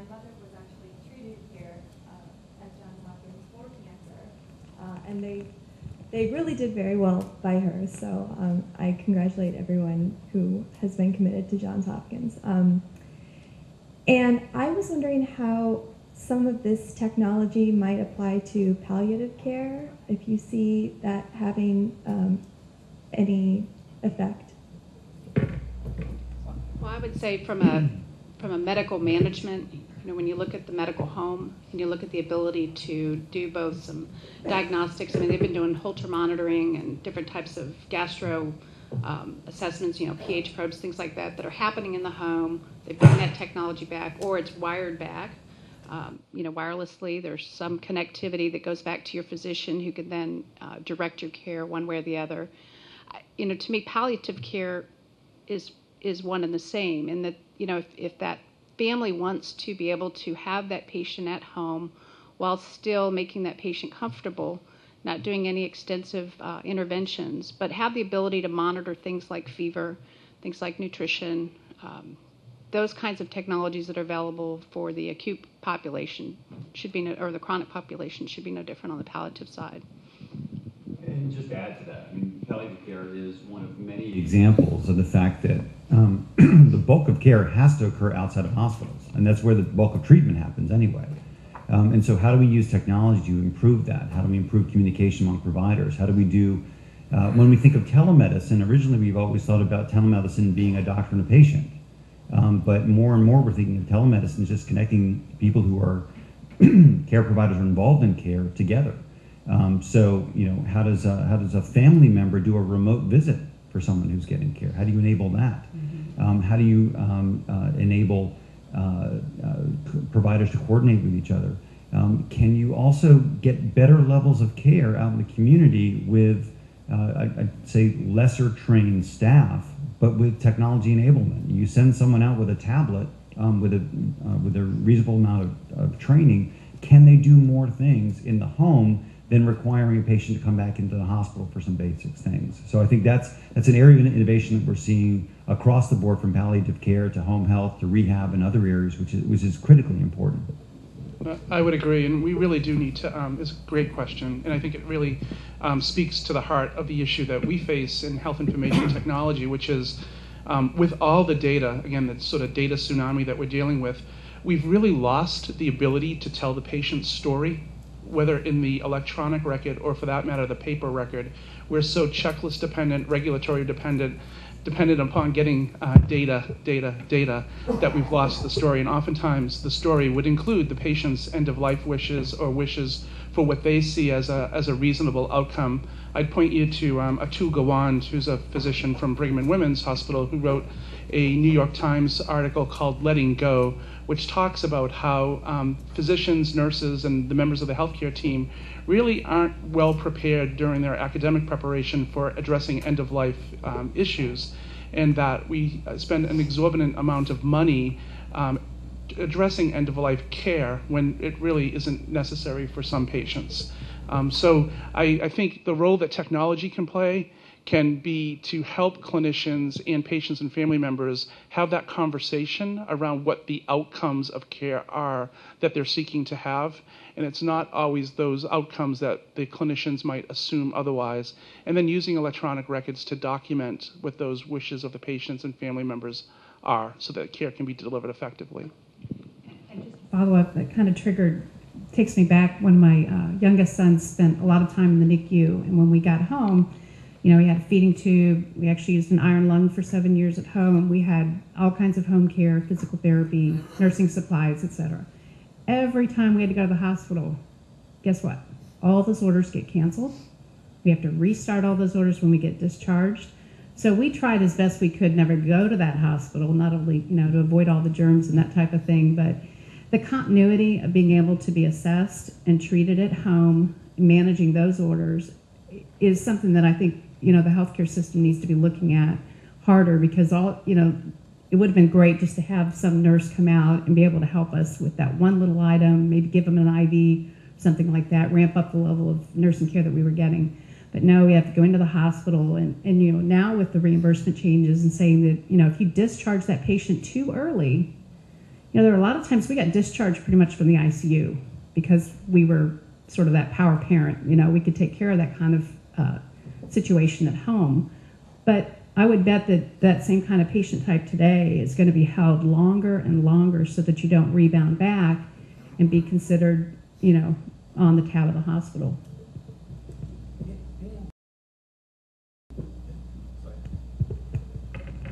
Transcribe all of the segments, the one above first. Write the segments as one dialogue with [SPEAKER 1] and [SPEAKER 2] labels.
[SPEAKER 1] mother was actually treated here at Johns Hopkins for cancer, and they really did very well by her. So I congratulate everyone who has been committed to Johns Hopkins. And I was wondering how some of this technology might apply to palliative care, if you see that having any effect.
[SPEAKER 2] Well, I would say from a medical management, when you look at the medical home and you look at the ability to do both some diagnostics, I mean, they've been doing Holter monitoring and different types of gastro assessments, pH probes, things like that, that are happening in the home. They bring that technology back, or it's wired back, wirelessly. There's some connectivity that goes back to your physician who can then direct your care one way or the other. To me, palliative care is one and the same, in that, if that family wants to be able to have that patient at home while still making that patient comfortable, not doing any extensive interventions, but have the ability to monitor things like fever, things like nutrition, those kinds of technologies that are available for the acute population or the chronic population should be no different on the palliative side.
[SPEAKER 3] And just to add to that, palliative care is one of many examples of the fact that the bulk of care has to occur outside of hospitals, and that's where the bulk of treatment happens anyway. And so how do we use technology to improve that? How do we improve communication among providers? How do we do, when we think of telemedicine, originally we've always thought about telemedicine being a doctor and a patient. But more and more we're thinking of telemedicine as just connecting people who are care providers are involved in care together. So how does a family member do a remote visit for someone who's getting care? How do you enable that? How do you enable providers to coordinate with each other? Can you also get better levels of care out in the community with, I'd say, lesser trained staff, but with technology enablement? You send someone out with a tablet with a reasonable amount of training. Can they do more things in the home than requiring a patient to come back into the hospital for some basic things? So I think that's an area of innovation that we're seeing across the board, from palliative care to home health to rehab and other areas, which is critically important.
[SPEAKER 4] I would agree, and we really do need to, it's a great question, and I think it really speaks to the heart of the issue that we face in health information technology, which is with all the data, again, that sort of data tsunami that we're dealing with, we've really lost the ability to tell the patient's story, whether in the electronic record or, for that matter, the paper record. We're so checklist dependent, regulatory dependent upon getting data, that we've lost the story. And oftentimes the story would include the patient's end-of-life wishes or wishes for what they see as a reasonable outcome. I'd point you to Atul Gawande, who's a physician from Brigham and Women's Hospital, who wrote a New York Times article called Letting Go, which talks about how physicians, nurses, and the members of the healthcare team really aren't well prepared during their academic preparation for addressing end-of-life issues, and that we spend an exorbitant amount of money addressing end-of-life care when it really isn't necessary for some patients. So I think the role that technology can play can be to help clinicians and patients and family members have that conversation around what the outcomes of care are that they're seeking to have. And it's not always those outcomes that the clinicians might assume otherwise. And then using electronic records to document what those wishes of the patients and family members are so that care can be delivered effectively.
[SPEAKER 5] And just a follow-up that kind of takes me back when my youngest son spent a lot of time in the NICU, and when we got home, he had a feeding tube. We actually used an iron lung for 7 years at home. We had all kinds of home care, physical therapy, nursing supplies, etc. Every time we had to go to the hospital, guess what? All those orders get canceled. We have to restart all those orders when we get discharged. So we tried as best we could never go to that hospital, not only to avoid all the germs and that type of thing, but the continuity of being able to be assessed and treated at home, managing those orders, is something that I think the healthcare system needs to be looking at harder, because it would have been great just to have some nurse come out and be able to help us with that one little item, maybe give them an IV, something like that, ramp up the level of nursing care that we were getting. But no, we have to go into the hospital, and now with the reimbursement changes and saying that if you discharge that patient too early, You know, there were a lot of times we got discharged pretty much from the ICU because we were sort of that power parent. You know, we could take care of that kind of situation at home. But I would bet that that same kind of patient type today is going to be held longer and longer so that you don't rebound back and be considered, you know, on the tab of the hospital.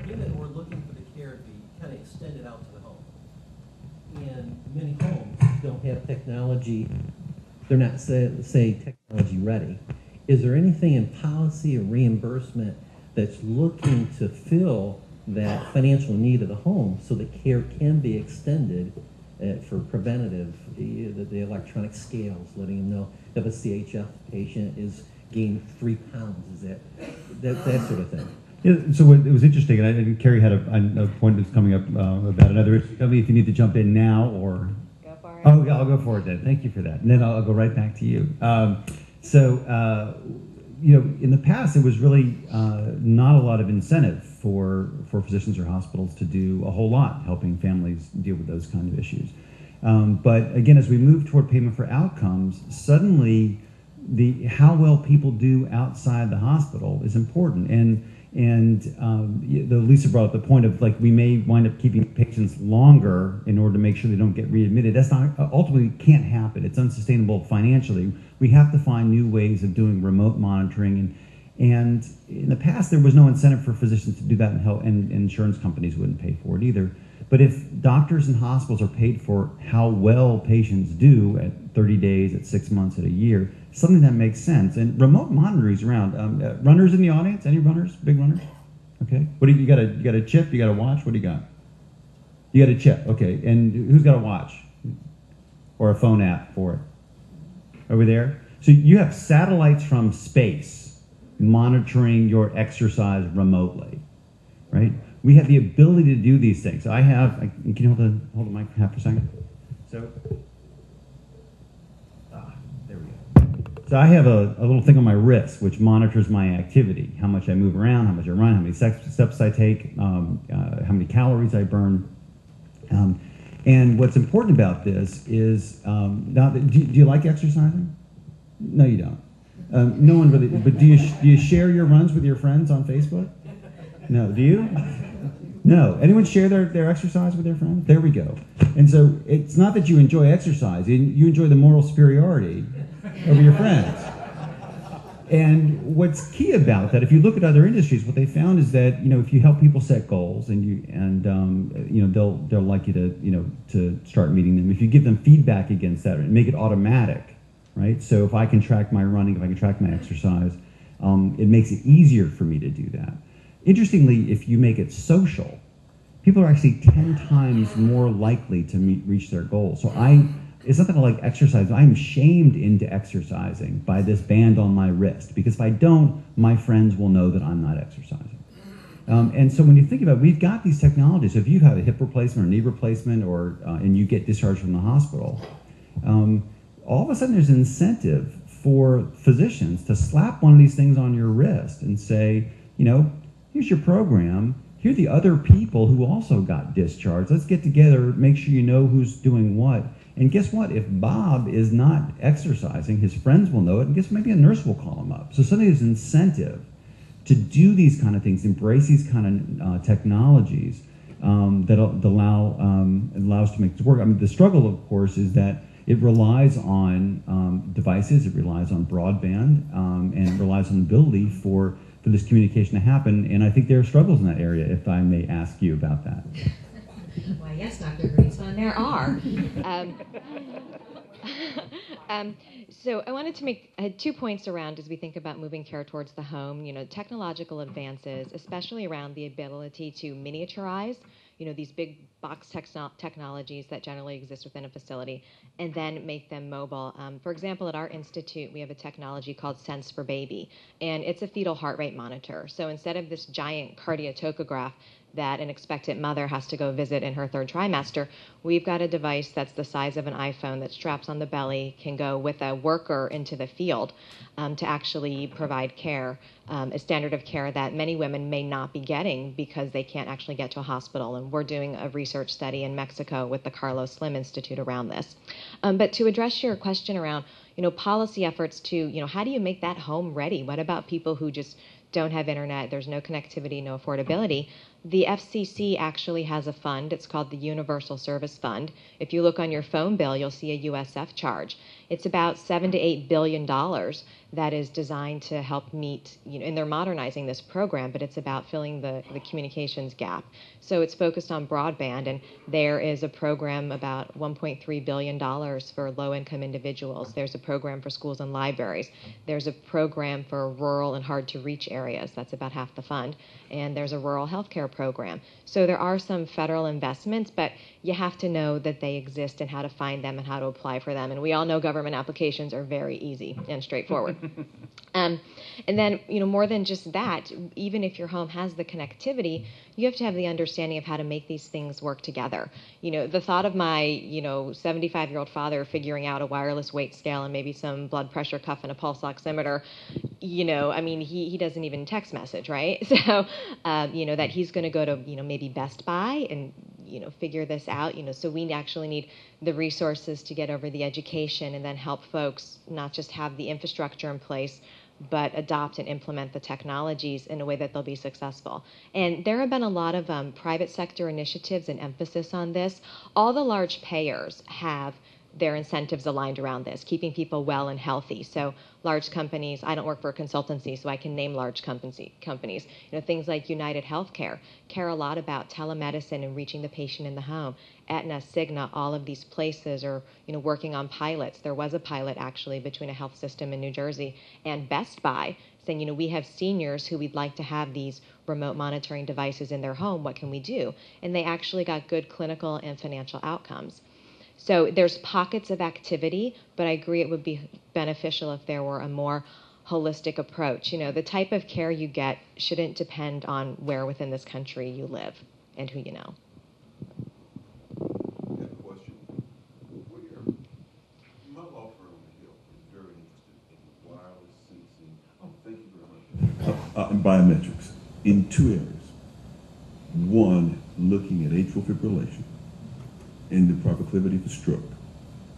[SPEAKER 6] Being that we're looking for the care to be kind of extended out to the home, and many homes don't have technology, they're not, say technology ready. Is there anything in policy or reimbursement that's looking to fill that financial need of the home so that care can be extended for preventative, the electronic scales, letting them know if a CHF patient is gained 3 pounds, is that sort of thing?
[SPEAKER 3] Yeah, so it was interesting, and Carrie had a point that's coming up about another issue. Tell me if you need to jump in now or...
[SPEAKER 7] Go for it.
[SPEAKER 3] Oh, yeah, I'll go for it then. Thank you for that. And then I'll go right back to you. You know, in the past, there was really not a lot of incentive for physicians or hospitals to do a whole lot helping families deal with those kind of issues. But again, as we move toward payment for outcomes, suddenly how well people do outside the hospital is important. And Lisa brought up the point of, like, we may wind up keeping patients longer in order to make sure they don't get readmitted. That's not, ultimately can't happen. It's unsustainable financially. We have to find new ways of doing remote monitoring. And in the past, there was no incentive for physicians to do that, and insurance companies wouldn't pay for it either. But if doctors and hospitals are paid for how well patients do at 30 days, at 6 months, at a year, something that makes sense. And remote monitoring is around. Runners in the audience? Any runners? Big runners? Okay. What do you got? You got a chip? You got a watch? What do you got? You got a chip. Okay. And who's got a watch or a phone app for it? Over there. So you have satellites from space monitoring your exercise remotely, right? We have the ability to do these things. Can you hold the mic for half a second? So. There we go. So I have a little thing on my wrist which monitors my activity, how much I move around, how much I run, how many steps I take, how many calories I burn. And what's important about this is, do you like exercising? No, you don't. No one really, but do you share your runs with your friends on Facebook? No, do you? No. Anyone share their exercise with their friends? There we go. And so it's not that you enjoy exercise, you enjoy the moral superiority over your friends. And what's key about that, if you look at other industries, what they found is that, you know, if you help people set goals and they'll like you to start meeting them. If you give them feedback against that and make it automatic, right? So if I can track my running, if I can track my exercise, it makes it easier for me to do that. Interestingly, if you make it social, people are actually 10 times more likely to reach their goals. So it's not that I like exercise. I'm shamed into exercising by this band on my wrist, because if I don't, my friends will know that I'm not exercising. And so when you think about it, we've got these technologies. So if you have a hip replacement or knee replacement, and you get discharged from the hospital, all of a sudden there's an incentive for physicians to slap one of these things on your wrist and say, you know, here's your program. Here are the other people who also got discharged. Let's get together, make sure you know who's doing what. And guess what? If Bob is not exercising, his friends will know it, and guess what? Maybe a nurse will call him up. So suddenly there's incentive to do these kind of things, embrace these kind of technologies that allow us to make this work. I mean, the struggle, of course, is that it relies on devices, it relies on broadband, and it relies on the ability for this communication to happen. And I think there are struggles in that area, if I may ask you about that.
[SPEAKER 7] Why, yes, Dr. Greenspan, there are. So I wanted to make 2 points around as we think about moving care towards the home. You know, technological advances, especially around the ability to miniaturize, you know, these big box technologies that generally exist within a facility, and then make them mobile. For example, at our institute, we have a technology called Sense for Baby, and it's a fetal heart rate monitor. So instead of this giant cardiotocograph, that an expectant mother has to go visit in her third trimester, we've got a device that's the size of an iPhone that straps on the belly, can go with a worker into the field to actually provide care, a standard of care that many women may not be getting because they can't actually get to a hospital. And we're doing a research study in Mexico with the Carlos Slim Institute around this. But to address your question around, policy efforts to, how do you make that home ready? What about people who just don't have internet, there's no connectivity, no affordability? The FCC actually has a fund. It's called the Universal Service Fund. If you look on your phone bill, you'll see a USF charge. It's about $7 to $8 billion that is designed to help meet, and they're modernizing this program, but it's about filling the communications gap. So it's focused on broadband, and there is a program about $1.3 billion for low-income individuals. There's a program for schools and libraries. There's a program for rural and hard-to-reach areas. That's about half the fund. And there's a rural healthcare program. So there are some federal investments, but you have to know that they exist and how to find them and how to apply for them. And we all know government applications are very easy and straightforward. And then, more than just that, even if your home has the connectivity, you have to have the understanding of how to make these things work together. The thought of my, 75-year-old father figuring out a wireless weight scale and maybe some blood pressure cuff and a pulse oximeter, he doesn't even text message, right? So, that he's going to go to, maybe Best Buy and, figure this out, so we actually need the resources to get over the education and then help folks not just have the infrastructure in place, but adopt and implement the technologies in a way that they'll be successful. And there have been a lot of private sector initiatives and emphasis on this. All the large payers have their incentives aligned around this, keeping people well and healthy. So large companies, I don't work for a consultancy, so I can name large companies. Things like United Healthcare care a lot about telemedicine and reaching the patient in the home. Aetna, Cigna, all of these places are, working on pilots. There was a pilot actually between a health system in New Jersey and Best Buy saying, we have seniors who we'd like to have these remote monitoring devices in their home. What can we do? And they actually got good clinical and financial outcomes. So there's pockets of activity, but I agree it would be beneficial if there were a more holistic approach. The type of care you get shouldn't depend on where within this country you live and who you know.
[SPEAKER 8] I have a question. My law firm here is very interested in wireless sensing. Oh, thank you very much. And biometrics in two areas. One, looking at atrial fibrillation and the proclivity for stroke.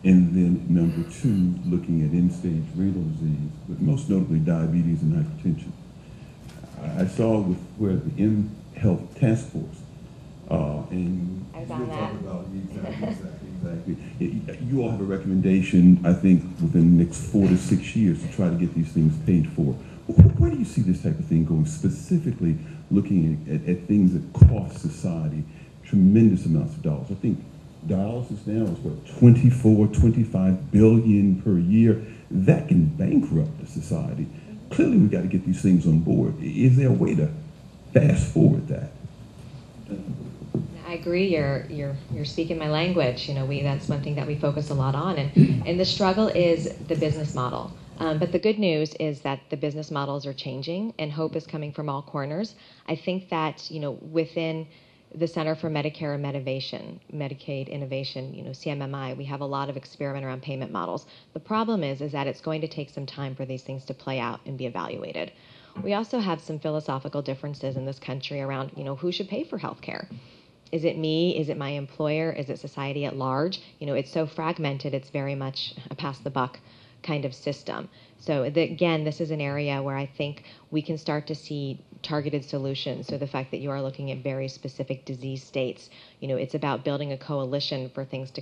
[SPEAKER 8] And then number two, looking at end-stage renal disease, but most notably diabetes and hypertension. I saw with where the M-Health Task Force, and
[SPEAKER 7] I was
[SPEAKER 8] you're
[SPEAKER 7] on that.
[SPEAKER 8] talking about exactly. You all have a recommendation, I think, within the next 4 to 6 years to try to get these things paid for. Where do you see this type of thing going, specifically looking at things that cost society tremendous amounts of dollars? I think dialysis now is what, 24, 25 billion per year. That can bankrupt a society. Clearly, we've got to get these things on board. Is there a way to fast forward that?
[SPEAKER 7] I agree. You're speaking my language. That's one thing that we focus a lot on, and the struggle is the business model. But the good news is that the business models are changing, and hope is coming from all corners. I think that within the Center for Medicare and Medicaid Innovation, CMMI, we have a lot of experiment around payment models. The problem is that it's going to take some time for these things to play out and be evaluated. We also have some philosophical differences in this country around, who should pay for healthcare. Is it me? Is it my employer? Is it society at large? It's so fragmented, it's very much a pass the buck kind of system. So again, this is an area where I think we can start to see targeted solutions. So the fact that you are looking at very specific disease states, it's about building a coalition for things to